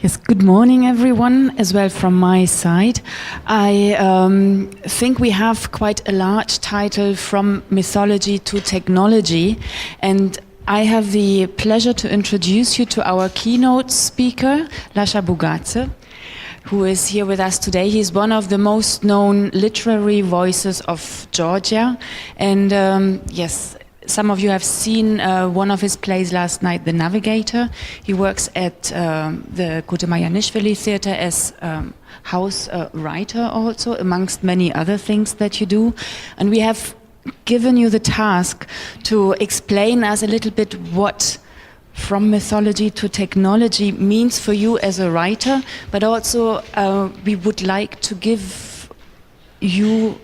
Yes, good morning everyone, as well from my side. I think we have quite a large title from mythology to technology, and I have the pleasure to introduce you to our keynote speaker, Lasha Bugadze, who is here with us today. He's one of the most known literary voices of Georgia, and yes, some of you have seen one of his plays last night, The Navigator. He works at the Kote Marjanishvili theater as house writer also, amongst many other things that you do. And we have given you the task to explain us a little bit what from mythology to technology means for you as a writer, but also we would like to give you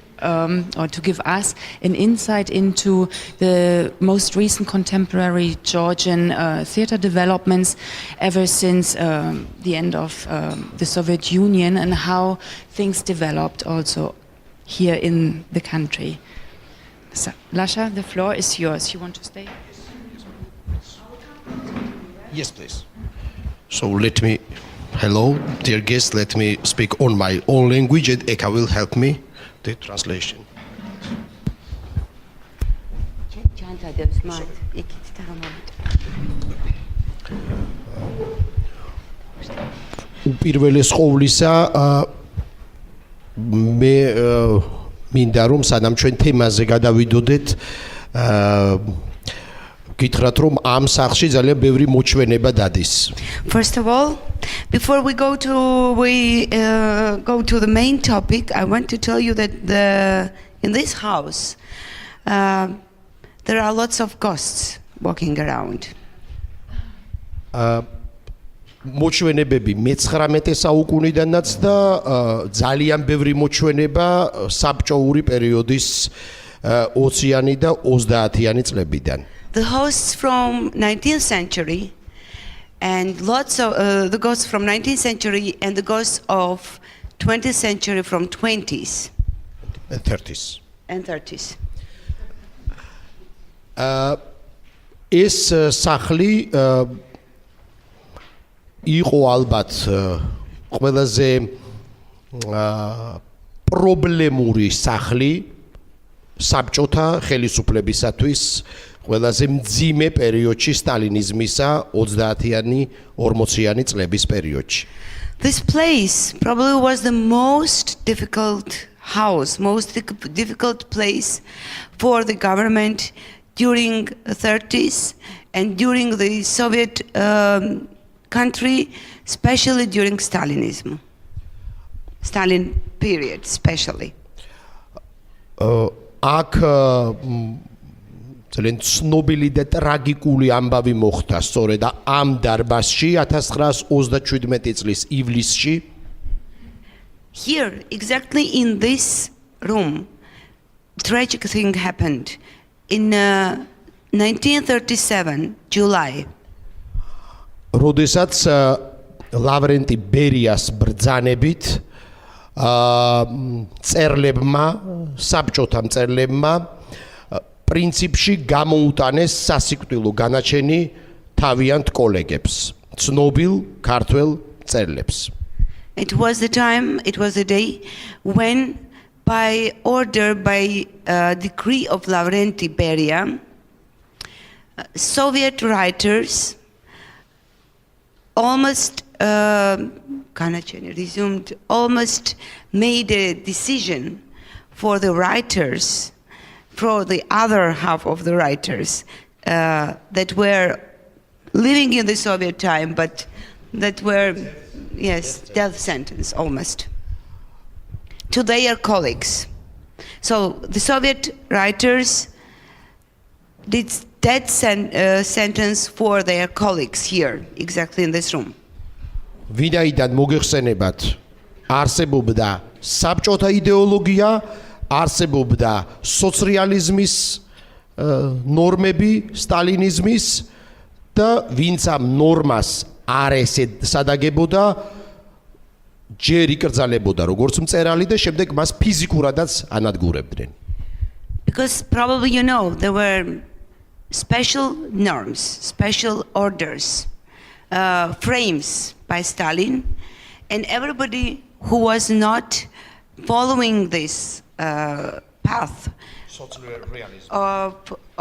or to give us an insight into the most recent contemporary Georgian theater developments ever since the end of the Soviet Union, and how things developed also here in the country. So, Lasha, the floor is yours. You want to stay? Yes, please. So hello, dear guests, let me speak on my own language, and Eka will help me. The translation. უპირველეს ყოვლისა მე მინდა რომ სანამ ჩვენ თემაზე გადავიდოდეთ გითხრათ რომ ამ სახლში ძალიან ბევრი მოჩვენება დადის. First of all, before we go to the main topic, I want to tell you that in this house there are lots of ghosts walking around. მოჩვენებები მე-19 საუკუნიდანაც და ძალიან ბევრი მოჩვენება საბჭოური პერიოდის 20-იანი და 30-იანი წლებიდან. The hosts from 19th century and lots of the ghosts from 19th century and the ghosts of 20th century from 20s and 30s. And 30s. ეს სახლი იყო ალბათ ყველაზე პრობლემური სახლი საბჭოთა ხელისუფლებისათვის ყველაზე მძიმე პერიოდში სტალინიზმისა 30-იანი 40-იანი წლების პერიოდში. This place probably was the most difficult house, most difficult place for the government during the 30s and during the Soviet country, especially during Stalinism. Stalin period, especially. აქ ძალიან ცნობილი და ტრაგიკული ამბავი მოხდა სწორედ ამ დარბაზში 1937 წლის ივლისში. Here, exactly in this room, tragic thing happened in 1937 July. როდესაც ლავრენტი ბერიას ბრძანებით წერლებმა, საბჭოთა მწერლებმა პრინციპში გამოუტანეს სასიკვდილო განაჩენი თავიანთ კოლეგებს, ცნობილ ქართველ მწერლებს. It was the day when by decree of Lavrenti Beria, Soviet writers almost made a decision for the writers, for the other half of the writers that were living in the Soviet time, but that were, death sentence almost, to their colleagues. So the Soviet writers did death sentence for their colleagues here, exactly in this room. ვინაიდან მოგეხსენებათ, არსებობდა საბჭოთა იდეოლოგია, არსებობდა სოციალიზმის ნორმები, სტალინიზმის და ვინც ამ ნორმას არ ესადაგებოდა, ჯერ იკრძალებოდა როგორც მწერალი და შემდეგ მას ფიზიკურადაც ანადგურებდნენ. Because probably you know there were special norms, special orders, frames by Stalin, and everybody who was not following this path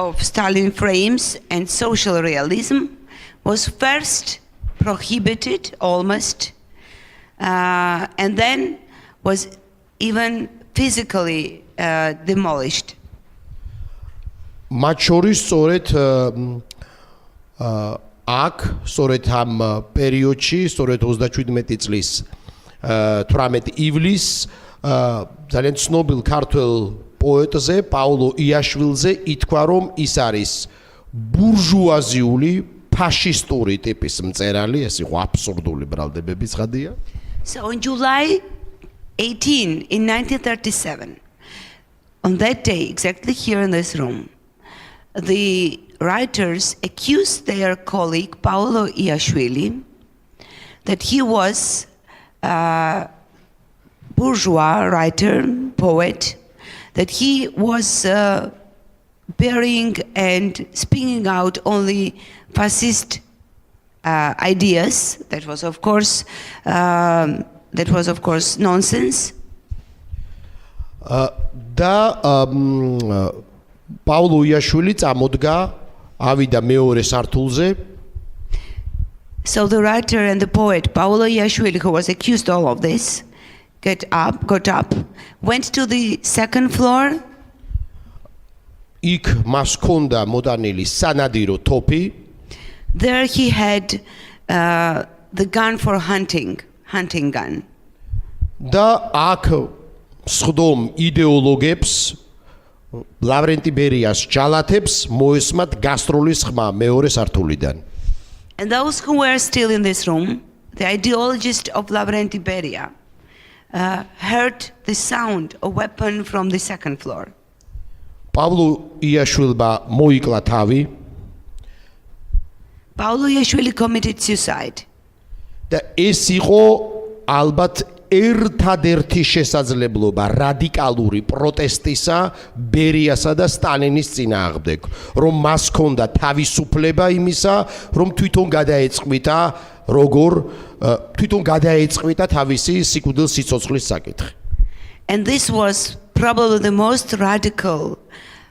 of Stalin frames and social realism was first prohibited almost, and then was even physically demolished. მათ შორის სწორედ აქ სწორედ ამ პერიოდში სწორედ 37 წლის 18 ივლისს ძალიან ცნობილ ქართველ პოეტზე პაულო იაშვილზე ითქვა რომ ის არის ბურჟუაზიული ფაშისტური ტიპის მწერალი, ეს იყო აბსურდული ბრალდებების ხადია. So on July 18 in 1937, on that day, exactly here in this room, the writers accused their colleague Paolo Iashvili that he was a bourgeois writer, poet, that he was bearing and speaking out only fascist ideas. That was, of course, nonsense. პაულო იაშვილი წამოდგა ავიდა მეორე სართულზე. So the writer and the poet Paolo Iashvili, who was accused of all of this, got up, went to the second floor. იქ მას ჰქონდა მოტანილი სანადირო თოფი. There he had the gun for hunting gun. და აქ სხდომ იდეოლოგებს ლავრენტი ბერიას ჯალათებს მოესმათ გასტროლის ხმა მეორე სართულიდან. And those who were still in this room, the ideologists of Lavrenti Beria, heard the sound of a weapon from the second floor. პავლო იაშვილმა მოიკლა თავი. Paolo Iashvili committed suicide. და ეს იყო ალბათ ერთადერთი შესაძლებლობა რადიკალური პროტესტისა ბერიასა და სტალინის წინააღმდეგ, რომ მას ჰქონდა თავისუფლება იმისა, რომ თვითონ გადაეწყვიტა თავისი სიკვდილის სიცოცხლის საკითხი. And this was probably the most radical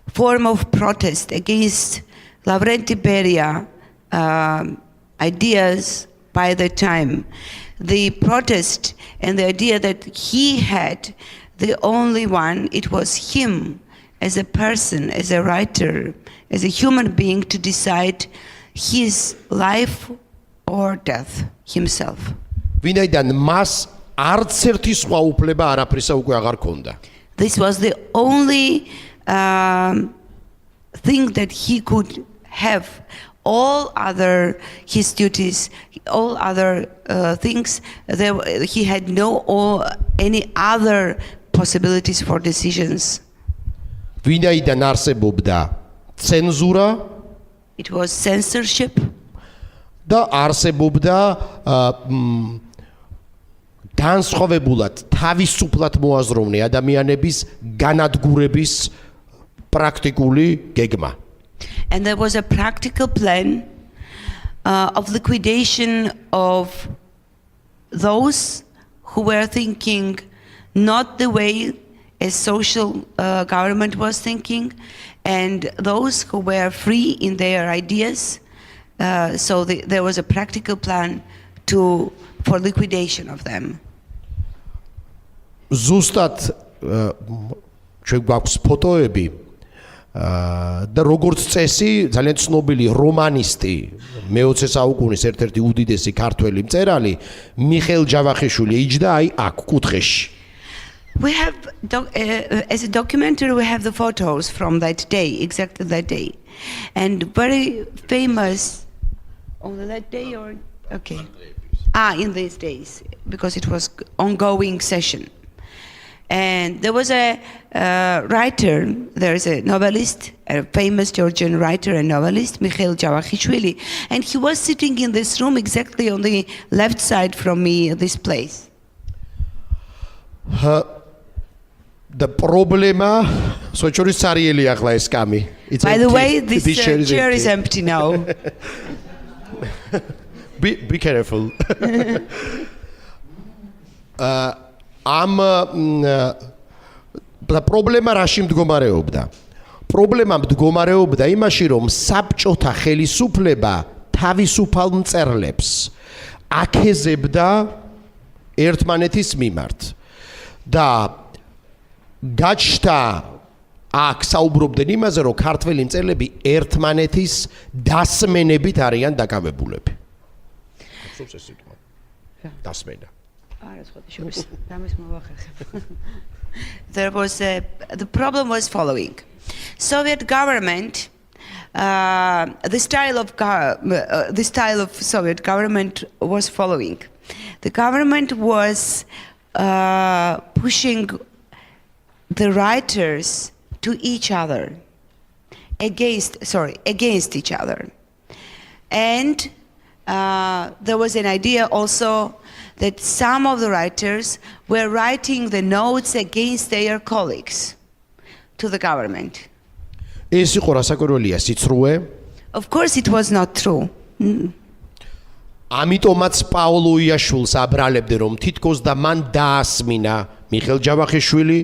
form of protest against Lavrenti Beria ideas by the time. The protest and the idea that he had the only one, it was him as a person, as a writer, as a human being to decide his life or death himself. ვინაიდან მას არც ერთი სხვა უფლება არაფრისა უკვე აღარ ჰქონდა. This was the only thing that he could have. All other his duties, all other things, he had any other possibilities for decisions. ვინაიდან არსებობდა ცენზურა, it was censorship, და არსებობდა განსხვავებულად თავისუფლად მოაზროვნე ადამიანების განადგურების პრაქტიკული გეგმა. And there was a practical plan of liquidation of those who were thinking not the way a social government was thinking, and those who were free in their ideas. So there was a practical plan for liquidation of them. ზუსტად ჩვენ გვაქვს ფოტოები და როგორც წესი ძალიან ცნობილი რომანისტი მე-20 საუკუნის ერთ-ერთი უდიდესი ქართველი მწერალი მიხეილ ჯავახიშვილი იჯდა აი აქ კუთხეში. We have as a documentary we have the photos from that day, exactly that day, and very famous on that day or okay in these days because it was ongoing session. And there was a writer, there is a novelist, a famous Georgian writer and novelist, Mikhail Javakishvili, and he was sitting in this room exactly on the left side from me, this place. The problema, so chori sarieli akhla es kami. By the way, this chair is empty now. Be careful. პრობლემა რაში მდგომარეობდა? პრობლემა მდგომარეობდა იმაში, რომ საბჭოთა ხელისუფლება თავისუფალ მწერლებს აკეზებდა ერთმანეთის მიმართ და გაჩნდა აქ საუბრობდნენ იმაზე, რომ ქართველი მწერლები ერთმანეთის დასმენებით არიან დაკავებულები. ახსოვს ეს სიტყვა? დასმენა. There was the problem was following. Soviet government, the style of Soviet government was following. The government was pushing the writers to each other, against each other, and there was an idea also that some of the writers were writing the notes against their colleagues to the government. ეს იყო რასაკვირველია სიცრუე? Of course it was not true. ამიტომაც პაოლო იაშვილს აბრალებდნენ, რომ თითქოს და მან დაასმინა მიხეილ ჯავახიშვილი,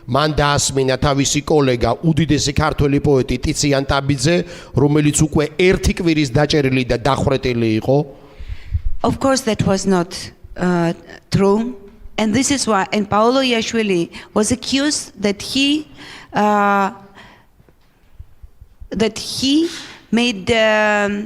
მან დაასმინა თავისი კოლეგა, უდიდესი ქართველი პოეტი ტიციან ტაბიძე, რომელიც უკვე ერთი კვირის დაჭერილი და დახვრეტილი იყო. Of course that was not true, and this is why, and Paolo Iashvili was accused that he made a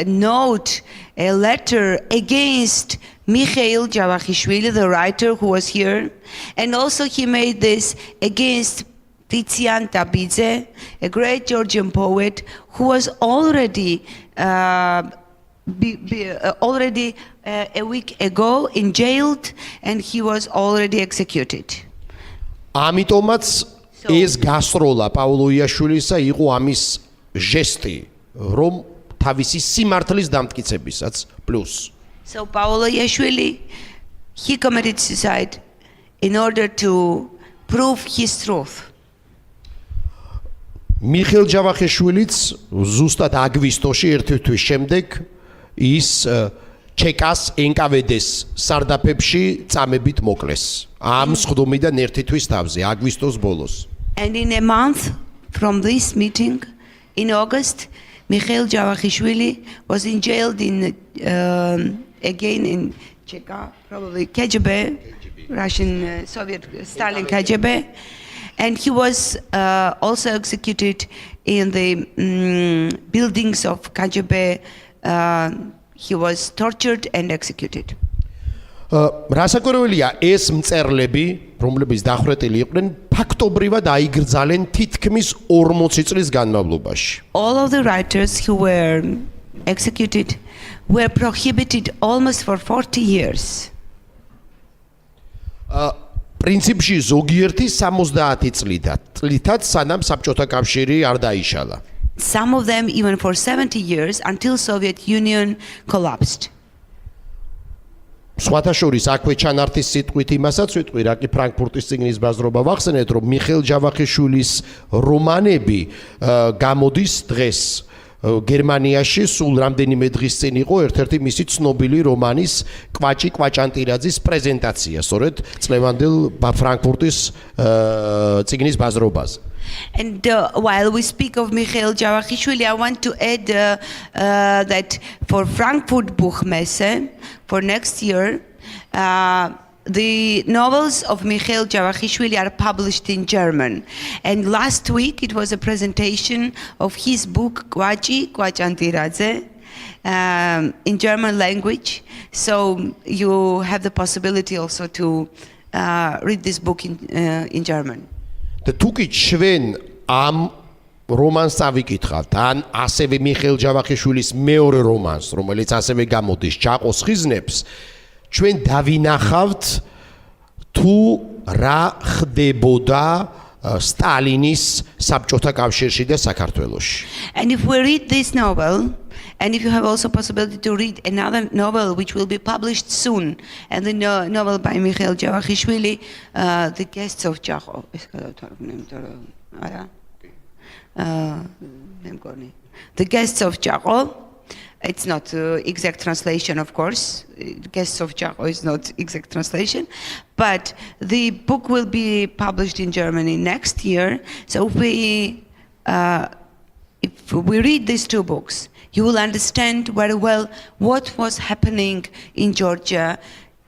note, a letter against Mikhail Javakishvili, the writer who was here, and also he made this against Tizian Tabidze, a great Georgian poet who was already a week ago in jailed, and he was already executed. ამიტომაც ეს გასროლა პაოლო იაშვილისა იყო ამის ჟესტი, რომ თავისი სიმართლის დამტკიცებისაც პლუს. So Paolo Iashvili, he committed suicide in order to prove his truth. მიხეილ ჯავახიშვილიც ზუსტად აგვისტოში ერთი თვის შემდეგ ის ჩეკას NKVD-ს სარდაფებში წამებით მოკლეს. ამ სხდომიდან ერთი თვის თავზე აგვისტოს ბოლოს. And in a month from this meeting, in August, Mikhail Javakishvili was in jailed in again in Cheka, probably KGB, Russian Soviet Stalin KGB, and he was also executed in the buildings of KGB. He was tortured and executed. რასაკვირველია, ეს მწერლები, რომლებიც დახვრეტილი იყვნენ, ფაქტობრივად აიგრძალენ თითქმის 40 წლის განმავლობაში. All of the writers who were executed were prohibited almost for 40 years. პრინციპში ზოგიერთი 70 წლითაც სანამ საბჭოთა კავშირი არ დაიშალა. Some of them even for 70 years until Soviet Union collapsed. სხვათა შორის აქვე ჩანართის სიტყვით იმასაც ვიტყვი, რა კი ფრანკფურტის წიგნის ბაზრობა ვახსენეთ, რომ მიხეილ ჯავახიშვილის რომანები გამოდის დღეს გერმანიაში, სულ რამდენიმე დღის წინ იყო ერთ-ერთი მისი ცნობილი რომანის კვაჭი კვაჭანტირაძის პრეზენტაცია, სწორედ წლევანდელ ფრანკფურტის წიგნის ბაზრობაზე. And while we speak of Mikhail Javakishvili, I want to add that for Frankfurt Buchmesse, for next year, the novels of Mikhail Javakishvili are published in German. And last week it was a presentation of his book, Kvachi Kvachantiradze, in German language. So you have the possibility also to read this book in German. და თუკი ჩვენ ამ რომანს წავიკითხავთ, ან ასევე მიხეილ ჯავახიშვილის მეორე რომანს, რომელიც ასევე გამოდის, ჯაყოს ხიზნებს, ჩვენ დავინახავთ თუ რა ხდებოდა სტალინის საბჭოთა კავშირში და საქართველოში. And if we read this novel, and if you have also possibility to read another novel which will be published soon, and the novel by Mikhail Javakishvili, The Guests of Chakov. The Guests of Chakov. It's not exact translation, of course. Guests of Jaco is not exact translation. But the book will be published in Germany next year. So if we read these two books, you will understand very well what was happening in Georgia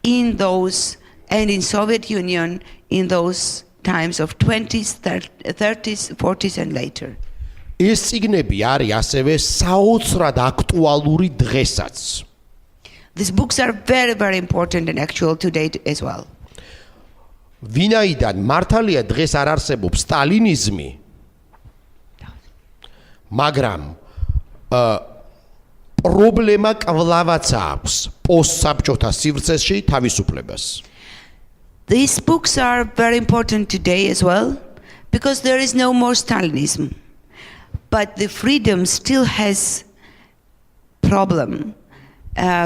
in those, and in Soviet Union in those times of 20s, 30s, 40s and later. ეს წიგნები არის ასევე საოცრად აქტუალური დღესაც. These books are very, very important and actual today as well. ვინაიდან მართალია დღეს არ არსებობს სტალინიზმი, მაგრამ პრობლემა კვლავაც აქვს პოსტსაბჭოთა სივრცეში თავისუფლებას. These books are very important today as well because there is no more Stalinism. But the freedom still has problem.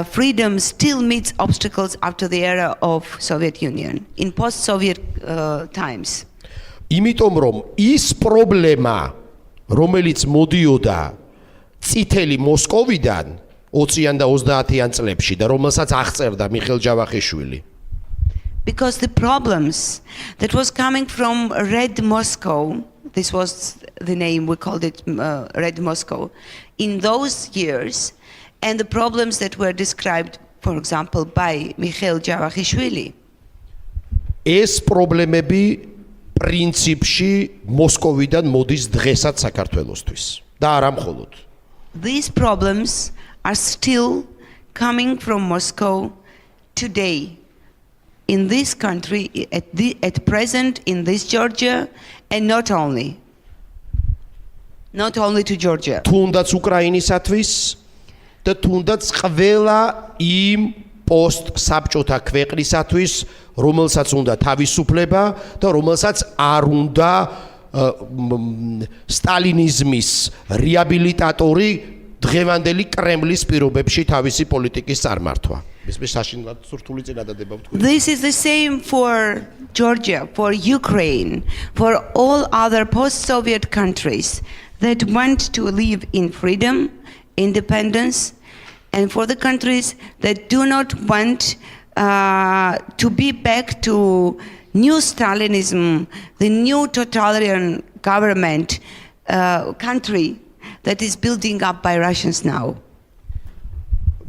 Freedom still meets obstacles after the era of Soviet Union, in post-Soviet times. იმიტომ რომ ის პრობლემა, რომელიც მოდიოდა წითელი მოსკოვიდან 20-იან და 30-იან წლებში და რომელსაც აღწერდა მიხეილ ჯავახიშვილი. Because the problems that was coming from Red Moscow, this was the name, we called it Red Moscow, in those years, and the problems that were described, for example, by Mikhail Javakishvili. ეს პრობლემები პრინციპში მოსკოვიდან მოდის დღესაც საქართველოსთვის და არა მხოლოდ. These problems are still coming from Moscow today. In this country, at present, in this Georgia, and not only to Georgia. თუნდაც უკრაინისათვის და თუნდაც ყველა იმ პოსტსაბჭოთა ქვეყნისათვის, რომელსაც უნდა თავისუფლება და რომელსაც არ უნდა სტალინიზმის რეაბილიტატორი დღევანდელი კრემლის პირობებში თავისი პოლიტიკის წარმართვა. This is the same for Georgia, for Ukraine, for all other post-Soviet countries that want to live in freedom, independence, and for the countries that do not want to be back to new Stalinism, the new totalitarian government country that is building up by Russians now.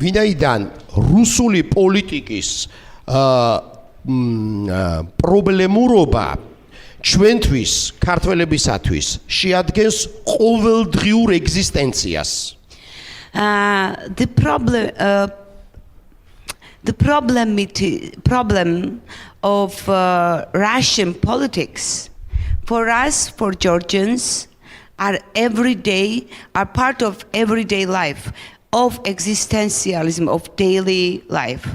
ვინაიდან რუსული პოლიტიკის პრობლემურობა ჩვენთვის, ქართველებისათვის შეადგენს ყოველდღიურ ეგზისტენციას. The problem of Russian politics for us, for Georgians, are part of everyday life, of existentialism, of daily life.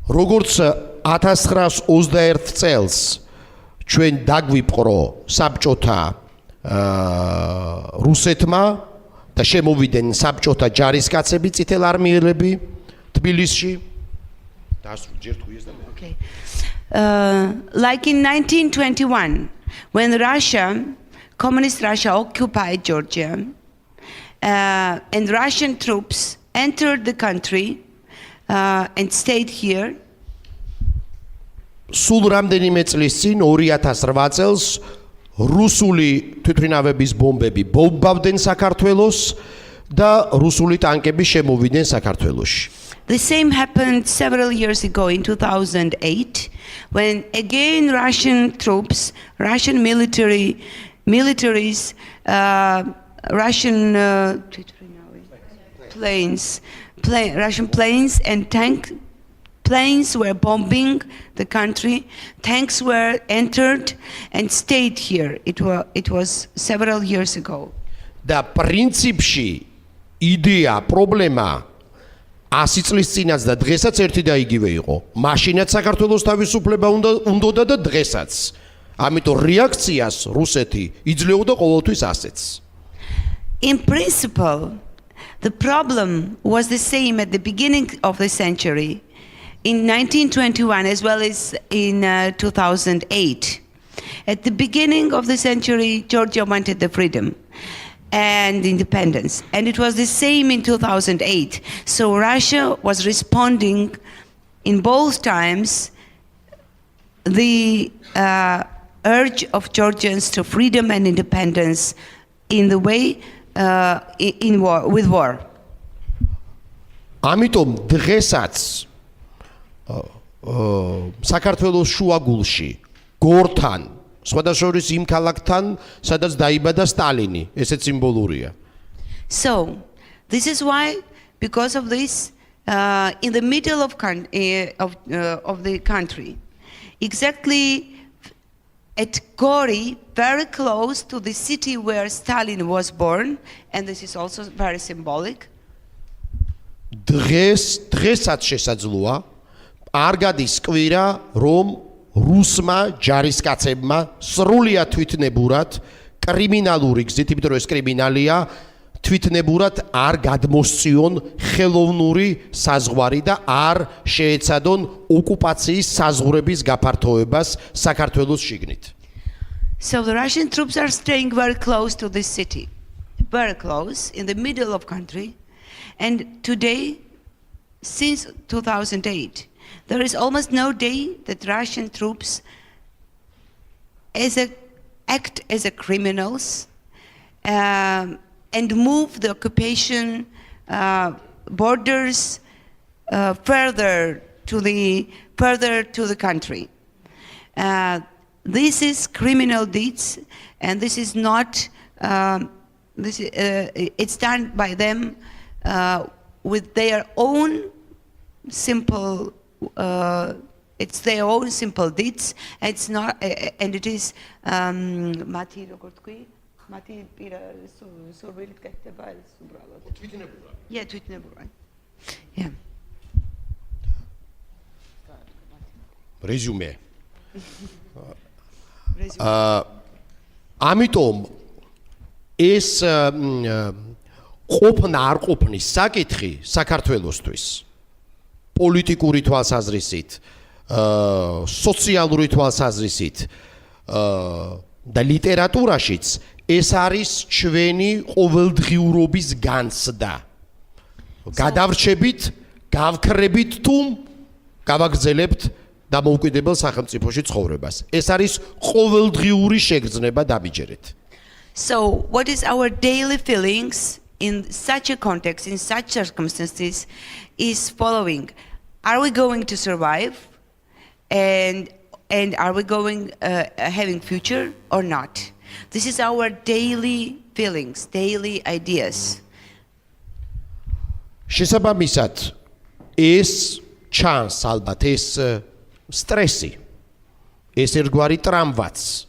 როგორც 1921 წელს ჩვენ დაგვიპყრო საბჭოთა რუსეთმა და შემოვიდნენ საბჭოთა ჯარისკაცები, წითელ არმიელები თბილისში. Okay. Like in 1921, when Communist Russia occupied Georgia, and Russian troops entered the country and stayed here. სულ რამდენიმე წლის წინ 2008 წელს რუსული თვითმფრინავების ბომბები ბომბავდნენ საქართველოს და რუსული ტანკები შემოვიდნენ საქართველოში. The same happened several years ago in 2008 when again Russian troops, Russian militaries, Russian Russian planes and planes were bombing the country. Tanks were entered and stayed here. It was several years ago. და პრინციპში იდეა, პრობლემა 100 წლის წინაც და დღესაც ერთი და იგივე იყო. მაშინაც საქართველოს თავისუფლება უნდოდა და დღესაც. ამიტომ რეაქციას რუსეთი იძლეოდა ყოველთვის ასეც. In principle, the problem was the same at the beginning of the century, in 1921 as well as in 2008. At the beginning of the century, Georgia wanted the freedom. and independence. And it was the same in 2008. So Russia was responding in both times the urge of Georgians to freedom and independence in the way in war, with war. ამიტომ დღესაც საქართველოს შუაგულში გორთან სხვადასხვა იმ ქალაქთან სადაც დაიბადა სტალინი ესეც სიმბოლურია. So this is why, because of this, in the middle of the country, exactly at Gori, very close to the city where Stalin was born, and this is also very symbolic. დღესაც შესაძლოა არ გადის კვირა რომ რუსმა ჯარისკაცებმა სრულიად თვითნებურად კრიმინალური გზით, იმიტომ რომ ეს კრიმინალია, თვითნებურად არ გადმოსწიონ ხელოვნური საზღვარი და არ შეეცადონ ოკუპაციის საზღვრების გაფართოებას საქართველოს შიგნით. So the Russian troops are staying very close to this city, very close, in the middle of country. And today, since 2008, there is almost no day that Russian troops act as criminals and move the occupation borders further to the country. This is criminal deeds, and this is not. It's done by them with their own simple. It's their own simple deeds. It's not, and it is. Yeah, yeah. Resume. ამიტომ ეს ყოფნა არ ყოფნის საკითხი საქართველოსთვის პოლიტიკური თვალსაზრისით, სოციალური თვალსაზრისით და ლიტერატურაშიც ეს არის ჩვენი ყოველდღიურობის განცდა. გადავრჩებით, გავქრებით თუ გავაგრძელებთ დამოუკიდებელ სახელმწიფოში ცხოვრებას. ეს არის ყოველდღიური შეგრძნება დაბიჯერეთ. So what is our daily feelings in such a context, in such circumstances, is following. Are we going to survive? And are we going having future or not? This is our daily feelings, daily ideas. შესაბამისად, ეს ჩანს ალბათ ეს სტრესი, ეს ერთგვარი ტრამვაც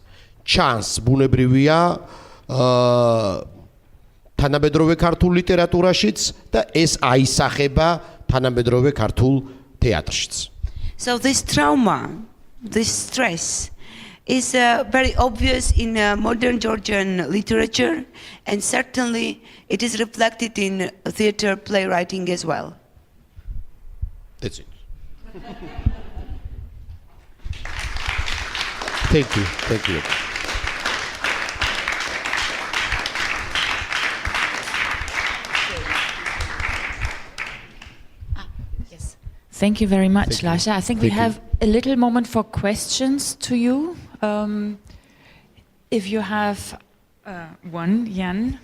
ჩანს ბუნებრივია თანამედროვე ქართულ ლიტერატურაშიც და ეს აისახება თანამედროვე ქართულ თეატრშიც. So this trauma, this stress is very obvious in modern Georgian literature, and certainly it is reflected in theater playwriting as well. That's it. Thank you. Thank you. Yes. Thank you very much, Lasha. I think we have a little moment for questions to you. If you have one, Jan.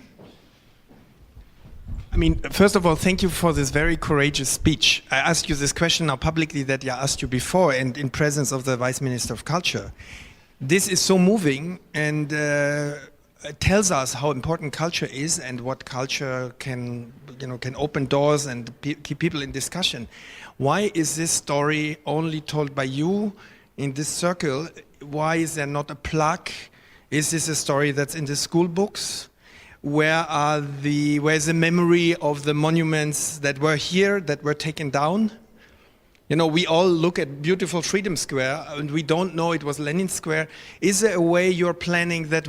I mean, first of all, thank you for this very courageous speech. I asked you this question now publicly that I asked you before, and in presence of the Vice Minister of Culture. This is so moving, and it tells us how important culture is and what culture can open doors and keep people in discussion. Why is this story only told by you in this circle? Why is there not a plaque? Is this a story that's in the school books? Where's the memory of the monuments that were here, that were taken down? You know, we all look at beautiful Freedom Square, and we don't know it was Lenin Square. Is there a way you're planning that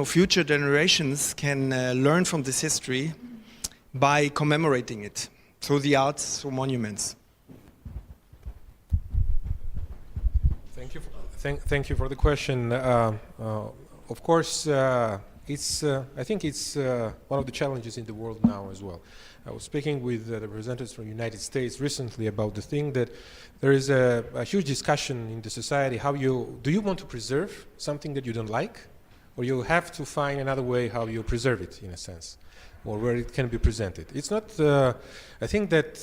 future generations can learn from this history by commemorating it through the arts, through monuments? Thank you for the question. Of course, I think it's one of the challenges in the world now as well. I was speaking with the representatives from the United States recently about the thing that there is a huge discussion in the society. Do you want to preserve something that you don't like, or you have to find another way how you preserve it, in a sense, or where it can be presented. It's not, I think that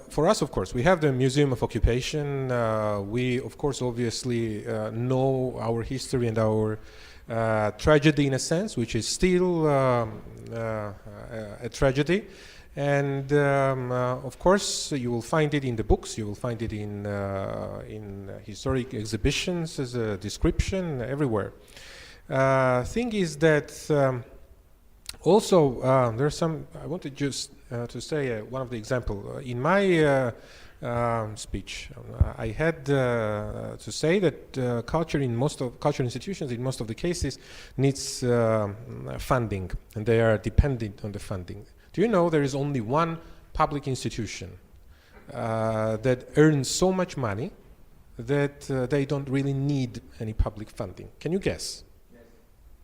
for us, of course, we have the Museum of Occupation. We, of course, obviously know our history and our tragedy, in a sense, which is still a tragedy. And of course, you will find it in the books. You will find it in historic exhibitions as a description everywhere. Thing is that also there's some. I wanted just to say one of the example in my speech. I had to say that culture institutions in most of the cases needs funding, and they are dependent on the funding. Do you know there is only one public institution that earns so much money that they don't really need any public funding? Can you guess? Yes,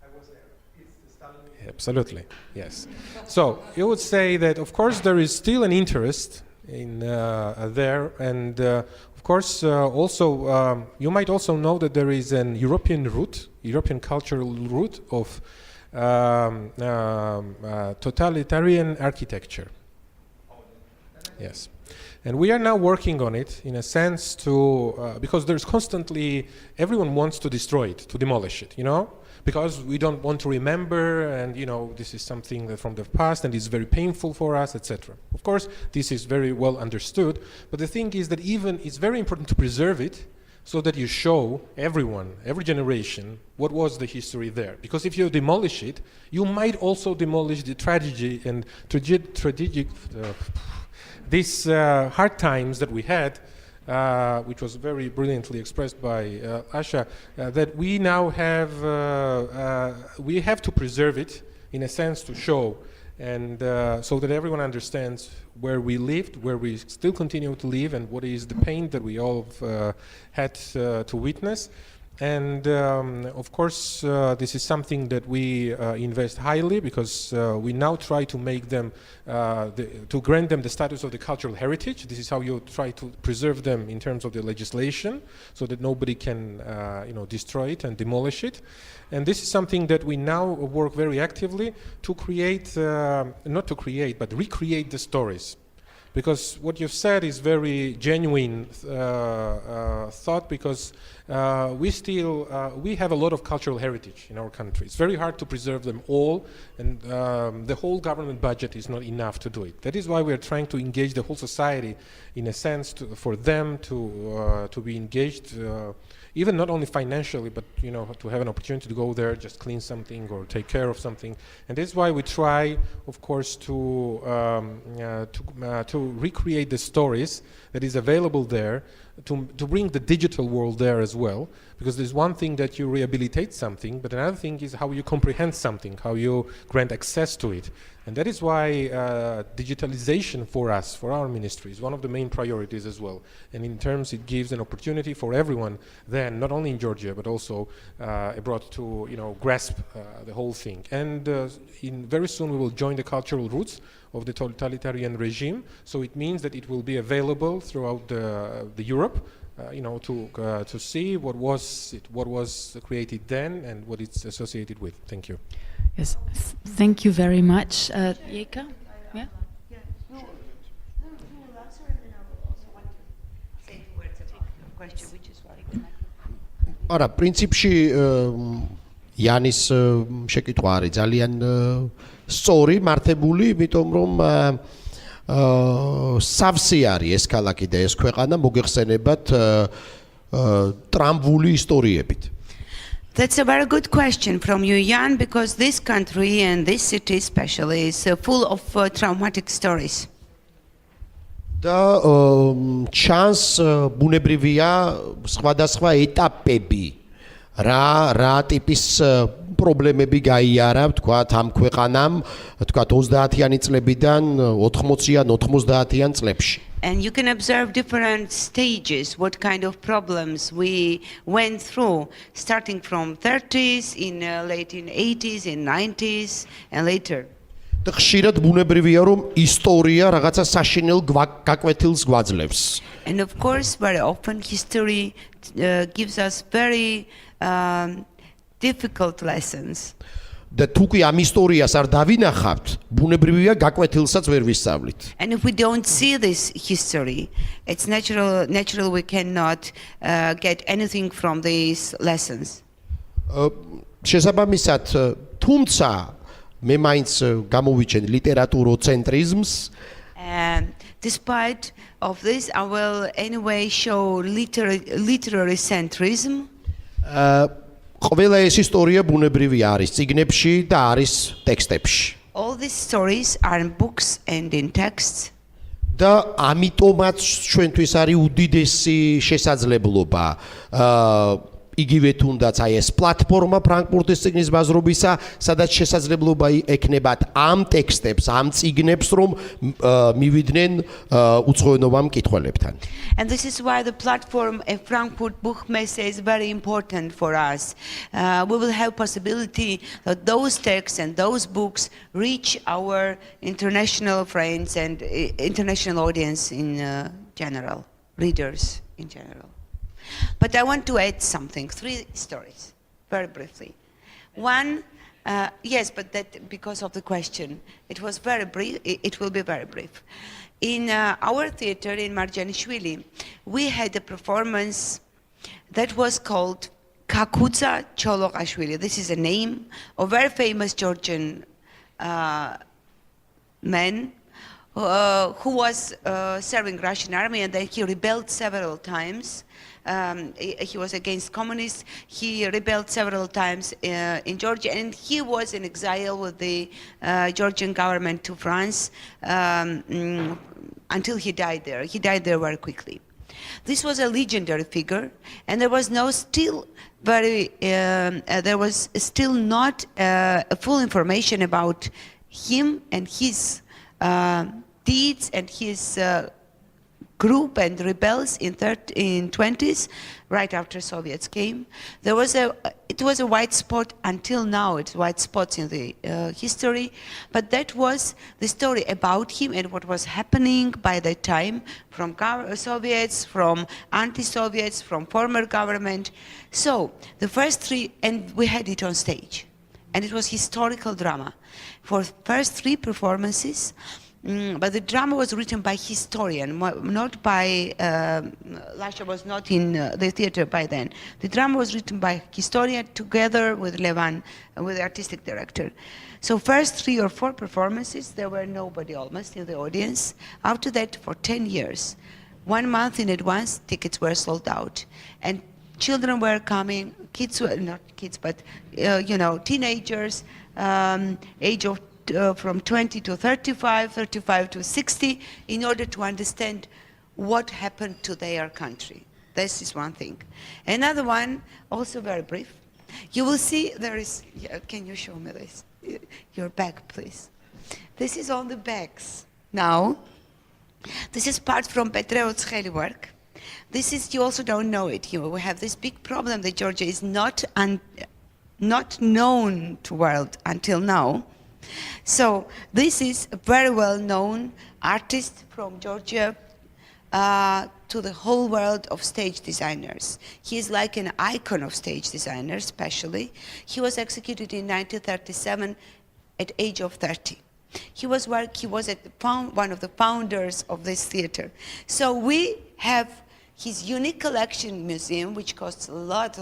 I was there. It's the Stalin. Absolutely, yes. So you would say that, of course, there is still an interest in there, and of course, also you might also know that there is an European cultural root of totalitarian architecture. Yes, and we are now working on it in a sense to because there's constantly everyone wants to destroy it, to demolish it, because we don't want to remember, and this is something that from the past and it's very painful for us, etc. Of course, this is very well understood, but the thing is that even it's very important to preserve it, so that you show everyone, every generation, what was the history there. Because if you demolish it, you might also demolish the tragedy and tragic, these hard times that we had, which was very brilliantly expressed by Lasha, that we now have, we have to preserve it in a sense to show, and so that everyone understands where we lived, where we still continue to live, and what is the pain that we all had to witness. And of course, this is something that we invest highly, because we now try to make them, to grant them the status of the cultural heritage. This is how you try to preserve them in terms of the legislation, so that nobody can destroy it and demolish it. And this is something that we now work very actively to create, not to create, but recreate the stories. Because what you've said is very genuine thought, because we have a lot of cultural heritage in our country. It's very hard to preserve them all, and the whole government budget is not enough to do it. That is why we are trying to engage the whole society in a sense for them to be engaged, even not only financially, but to have an opportunity to go there, just clean something or take care of something. And that's why we try, of course, to recreate the stories that is available there, to bring the digital world there as well, because there's one thing that you rehabilitate something, but another thing is how you comprehend something, how you grant access to it. And that is why digitalization for us, for our ministry, is one of the main priorities as well. And in terms, it gives an opportunity for everyone then, not only in Georgia, but also abroad, to grasp the whole thing. And very soon we will join the cultural roots of the totalitarian regime. So it means that it will be available throughout the Europe, to see what was created then and what it's associated with. Thank you. Yes, thank you very much. Yeka? Yeah? You will answer, and then I will also want to say two words about your question, which is what I არა, პრინციპში იანის შეკითხვა არის ძალიან სწორი, მართებული, იმიტომ რომ სავსე არის ეს ქალაქი და ეს ქვეყანა მოგეხსენებათ ტრამვული ისტორიებით. That's a very good question from you, Jan, because this country and this city especially is full of traumatic stories. და ჩანს ბუნებრივია სხვადასხვა ეტაპები, რა ტიპის პრობლემები გაიარა, თქვათ, ამ ქვეყანამ, თქვათ, 30-იანი წლებიდან 80-ან, 90-იან წლებში. And you can observe different stages, what kind of problems we went through, starting from 30s, in late in 80s, in 90s, and later. და ხშირად ბუნებრივია რომ ისტორია რაღაცა საშინელ გაკვეთილს გვაძლევს. And of course, very often history gives us very difficult lessons. და თუ კი ამ ისტორიას არ დავინახავთ, ბუნებრივია გაკვეთილსაც ვერ ვისწავლით. And if we don't see this history, it's natural we cannot get anything from these lessons. შესაბამისად, თუმცა მე მაინც გამოვიჩენ ლიტერატუროცენტრიზმს. Despite of this, I will anyway show literary centrism. ყველა ეს ისტორია ბუნებრივი არის წიგნებში და არის ტექსტებში. All these stories are in books and in texts. და ამიტომაც ჩვენთვის არის უდიდესი შესაძლებლობა იგივე თუნდაც აი ეს პლატფორმა ფრანკფურტის წიგნის ბაზრობისა, სადაც შესაძლებლობა ექნებათ ამ ტექსტებს, ამ წიგნებს რომ მივიდნენ უცხოენოვან მკითხველებთან. And this is why the platform at Frankfurt Buchmesse is very important for us. We will have possibility that those texts and those books reach our international friends and international audience in general, readers in general. But I want to add something, 3 stories, very briefly. One, yes, but that because of the question, it was very brief, it will be very brief. In our theater in Marjanishvili, we had a performance that was called Kakutsa Chologhashvili. This is a name of a very famous Georgian man who was serving Russian army, and then he rebelled several times. He was against communists. He rebelled several times in Georgia, and he was in exile with the Georgian government to France until he died there. He died there very quickly. This was a legendary figure, and there was still not full information about him and his deeds and his group and rebels in 20s, right after Soviets came. It was a white spot until now. It's white spots in the history, but that was the story about him and what was happening by that time from Soviets, from anti-Soviets, from former government. So the first 3, and we had it on stage, and it was historical drama. For first 3 performances, but the drama was written by historian, not by, Lasha was not in the theater by then. The drama was written by historian together with Levan, with the artistic director. So first 3 or 4 performances, there were nobody almost in the audience. After that, for 10 years, 1 month in advance, tickets were sold out. And children were coming, kids were, not kids, but teenagers, age of from 20 to 35, 35 to 60, in order to understand what happened to their country. This is one thing. Another one, also very brief. You will see there is, can you show me this? Your bag, please. This is on the bags. Now, this is part from Petreot's Heli work. This is, you also don't know it. We have this big problem that Georgia is not known to the world until now. So this is a very well-known artist from Georgia to the whole world of stage designers. He is like an icon of stage designers, especially. He was executed in 1937 at age of 30. He was one of the founders of this theater. So we have his unique collection museum, which costs a lot.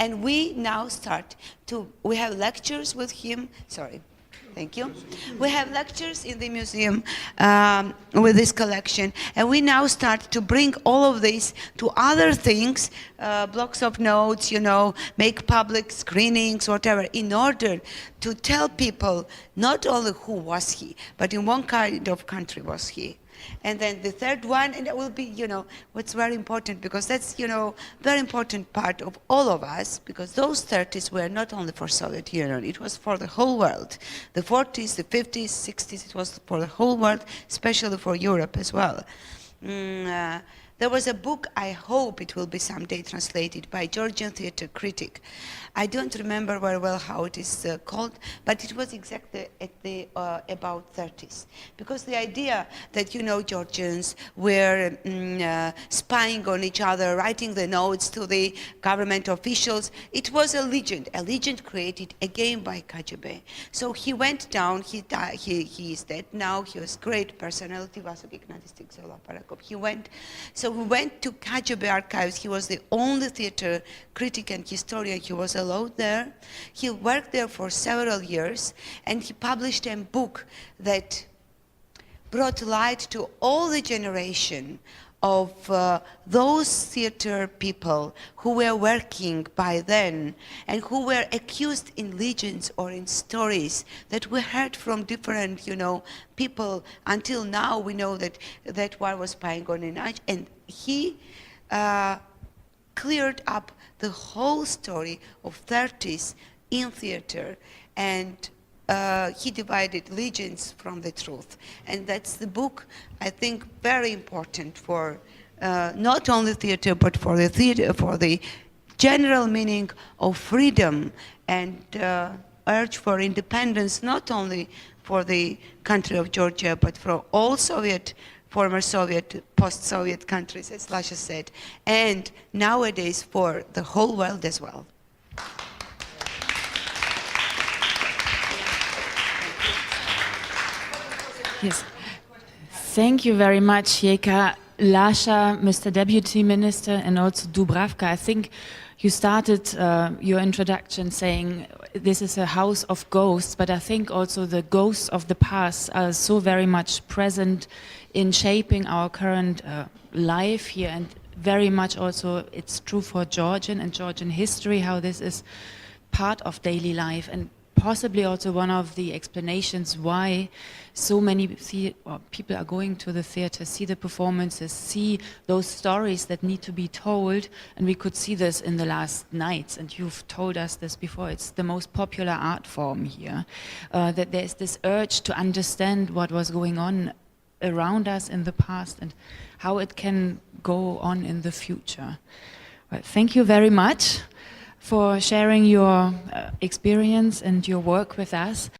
And we now we have lectures with him, sorry, thank you. We have lectures in the museum with this collection, and we now start to bring all of this to other things, blocks of notes, make public screenings, whatever, in order to tell people not only who was he, but in what kind of country was he. And then the third one, and it will be, what's very important, because that's, very important part of all of us, because those 30s were not only for Soviet Union, it was for the whole world. The 40s, the 50s, 60s, it was for the whole world, especially for Europe as well. There was a book, I hope it will be someday translated, by Georgian theater critic. I don't remember very well how it is called, but it was exactly at the about 30s. Because the idea that, Georgians were spying on each other, writing the notes to the government officials, it was a legend created again by KGB. So he went down, he is dead now, he was great personality, he went, so we went to KGB archives. He was the only theater critic and historian. He was allowed there. He worked there for several years, and he published a book that brought light to all the generation of those theater people who were working by then and who were accused in legends or in stories that we heard from different, people. Until now, we know that war was spying on Inaj, and he cleared up the whole story of 30s in theater, and he divided legends from the truth. And that's the book, I think, very important for not only theater, but for the general meaning of freedom and urge for independence, not only for the country of Georgia, but for all former Soviet, post-Soviet countries, as Lasha said, and nowadays for the whole world as well. Yes. Thank you very much, Yeka, Lasha, Mr. Deputy Minister, and also Dubravka. I think you started your introduction saying this is a house of ghosts, but I think also the ghosts of the past are so very much present in shaping our current life here, and very much also it's true for Georgian and Georgian history, how this is part of daily life, and possibly also one of the explanations why so many people are going to the theater, see the performances, see those stories that need to be told. And we could see this in the last nights, and you've told us this before. It's the most popular art form here, that there's this urge to understand what was going on around us in the past and how it can go on in the future. Well, thank you very much for sharing your experience and your work with us.